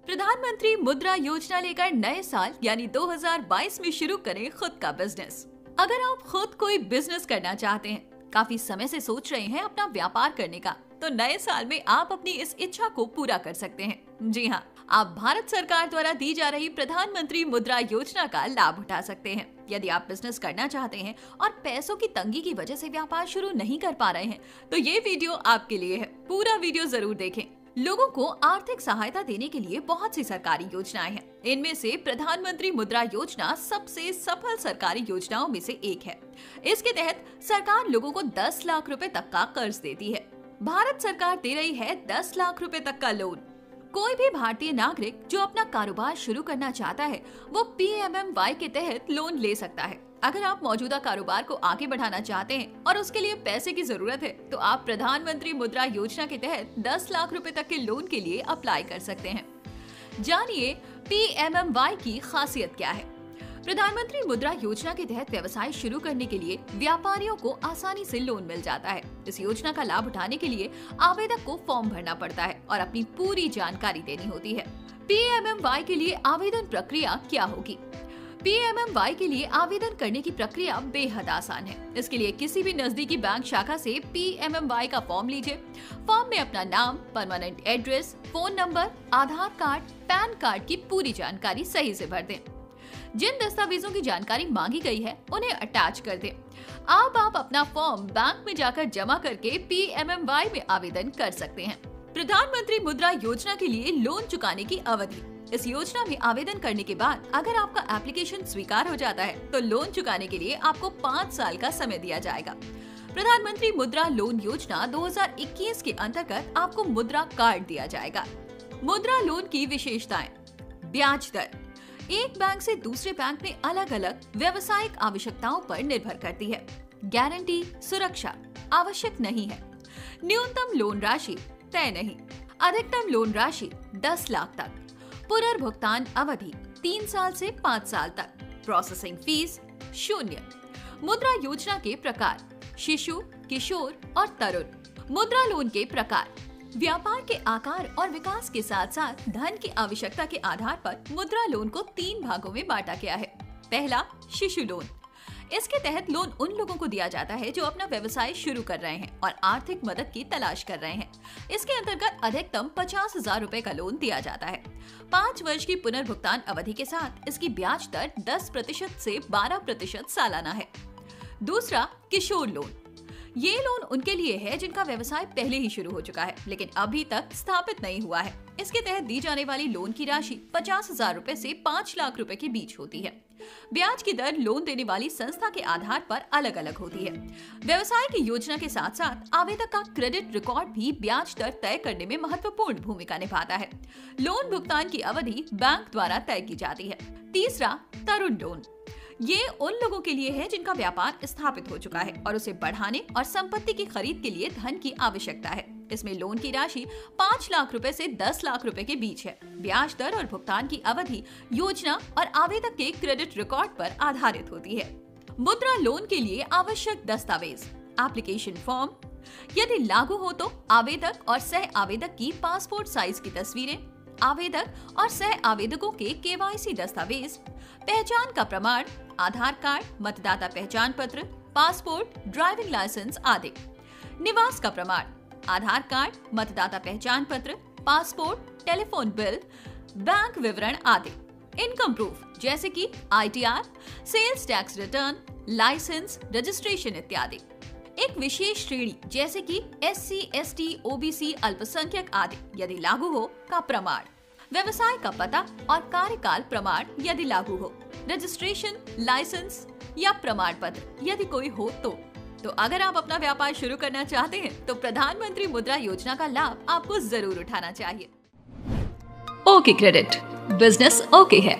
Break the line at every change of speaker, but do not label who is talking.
प्रधानमंत्री मुद्रा योजना लेकर नए साल यानी 2022 में शुरू करें खुद का बिजनेस। अगर आप खुद कोई बिजनेस करना चाहते हैं, काफी समय से सोच रहे हैं अपना व्यापार करने का, तो नए साल में आप अपनी इस इच्छा को पूरा कर सकते हैं। जी हाँ, आप भारत सरकार द्वारा दी जा रही प्रधानमंत्री मुद्रा योजना का लाभ उठा सकते हैं। यदि आप बिजनेस करना चाहते हैं और पैसों की तंगी की वजह से व्यापार शुरू नहीं कर पा रहे हैं, तो ये वीडियो आपके लिए है। पूरा वीडियो जरूर देखें। लोगों को आर्थिक सहायता देने के लिए बहुत सी सरकारी योजनाएं हैं। इनमें से प्रधानमंत्री मुद्रा योजना सबसे सफल सरकारी योजनाओं में से एक है। इसके तहत सरकार लोगों को 10 लाख रुपए तक का कर्ज देती है। भारत सरकार दे रही है 10 लाख रुपए तक का लोन। कोई भी भारतीय नागरिक जो अपना कारोबार शुरू करना चाहता है, वो PMMY के तहत लोन ले सकता है। अगर आप मौजूदा कारोबार को आगे बढ़ाना चाहते हैं और उसके लिए पैसे की जरूरत है, तो आप प्रधानमंत्री मुद्रा योजना के तहत 10 लाख रुपए तक के लोन के लिए अप्लाई कर सकते हैं। जानिए PMMY की खासियत क्या है। प्रधानमंत्री मुद्रा योजना के तहत व्यवसाय शुरू करने के लिए व्यापारियों को आसानी से लोन मिल जाता है। इस योजना का लाभ उठाने के लिए आवेदक को फॉर्म भरना पड़ता है और अपनी पूरी जानकारी देनी होती है। PMMY के लिए आवेदन प्रक्रिया क्या होगी? PMMY के लिए आवेदन करने की प्रक्रिया बेहद आसान है। इसके लिए किसी भी नजदीकी बैंक शाखा से PMMY का फॉर्म लीजिए। फॉर्म में अपना नाम, परमानेंट एड्रेस, फोन नंबर, आधार कार्ड, पैन कार्ड की पूरी जानकारी सही से भर दें। जिन दस्तावेजों की जानकारी मांगी गई है, उन्हें अटैच कर दें। अब आप अपना फॉर्म बैंक में जाकर जमा करके PMMY में आवेदन कर सकते हैं। प्रधानमंत्री मुद्रा योजना के लिए लोन चुकाने की अवधि। इस योजना में आवेदन करने के बाद अगर आपका एप्लीकेशन स्वीकार हो जाता है, तो लोन चुकाने के लिए आपको 5 साल का समय दिया जाएगा। प्रधानमंत्री मुद्रा लोन योजना 2021 के अंतर्गत आपको मुद्रा कार्ड दिया जाएगा। मुद्रा लोन की विशेषताएं। ब्याज दर एक बैंक से दूसरे बैंक में अलग अलग व्यावसायिक आवश्यकताओं पर निर्भर करती है। गारंटी सुरक्षा आवश्यक नहीं है। न्यूनतम लोन राशि तय नहीं। अधिकतम लोन राशि 10 लाख तक। पुनर्भुगतान अवधि 3 साल से 5 साल तक। Processing fees 0। मुद्रा योजना के प्रकार शिशु, किशोर और तरुण। मुद्रा लोन के प्रकार व्यापार के आकार और विकास के साथ साथ धन की आवश्यकता के आधार पर मुद्रा लोन को 3 भागों में बांटा गया है। पहला, शिशु लोन। इसके तहत लोन उन लोगों को दिया जाता है जो अपना व्यवसाय शुरू कर रहे हैं और आर्थिक मदद की तलाश कर रहे हैं। इसके अंतर्गत अधिकतम 50,000 रुपए का लोन दिया जाता है। 5 वर्ष की पुनर्भुगतान अवधि के साथ इसकी ब्याज दर 10% से 12% सालाना है। दूसरा, किशोर लोन। ये लोन उनके लिए है जिनका व्यवसाय पहले ही शुरू हो चुका है लेकिन अभी तक स्थापित नहीं हुआ है। इसके तहत दी जाने वाली लोन की राशि 50,000 रुपए से 5 लाख रुपए के बीच होती है। ब्याज की दर लोन देने वाली संस्था के आधार पर अलग अलग होती है। व्यवसाय की योजना के साथ साथ आवेदक का क्रेडिट रिकॉर्ड भी ब्याज दर तय करने में महत्वपूर्ण भूमिका निभाता है। लोन भुगतान की अवधि बैंक द्वारा तय की जाती है। तीसरा, तरुण लोन। ये उन लोगों के लिए है जिनका व्यापार स्थापित हो चुका है और उसे बढ़ाने और संपत्ति की खरीद के लिए धन की आवश्यकता है। इसमें लोन की राशि 5 लाख रुपए से 10 लाख रुपए के बीच है। ब्याज दर और भुगतान की अवधि योजना और आवेदक के क्रेडिट रिकॉर्ड पर आधारित होती है। मुद्रा लोन के लिए आवश्यक दस्तावेज। Application form. यदि लागू हो तो आवेदक और सह आवेदक की पासपोर्ट साइज की तस्वीरें, आवेदक और सह आवेदकों के KYC दस्तावेज, पहचान का प्रमाण, आधार कार्ड, मतदाता पहचान पत्र, पासपोर्ट, ड्राइविंग लाइसेंस आदि। निवास का प्रमाण, आधार कार्ड, मतदाता पहचान पत्र, पासपोर्ट, टेलीफोन बिल, बैंक विवरण आदि। इनकम प्रूफ जैसे कि ITR, sales tax return, licence, registration इत्यादि। एक विशेष श्रेणी जैसे कि SC, ST, OBC, अल्पसंख्यक आदि यदि लागू हो का प्रमाण। व्यवसाय का पता और कार्यकाल प्रमाण यदि लागू हो। रजिस्ट्रेशन, लाइसेंस या प्रमाण पत्र यदि कोई हो तो अगर आप अपना व्यापार शुरू करना चाहते हैं, तो प्रधानमंत्री मुद्रा योजना का लाभ आपको जरूर उठाना चाहिए। ओके क्रेडिट, बिजनेस ओके है।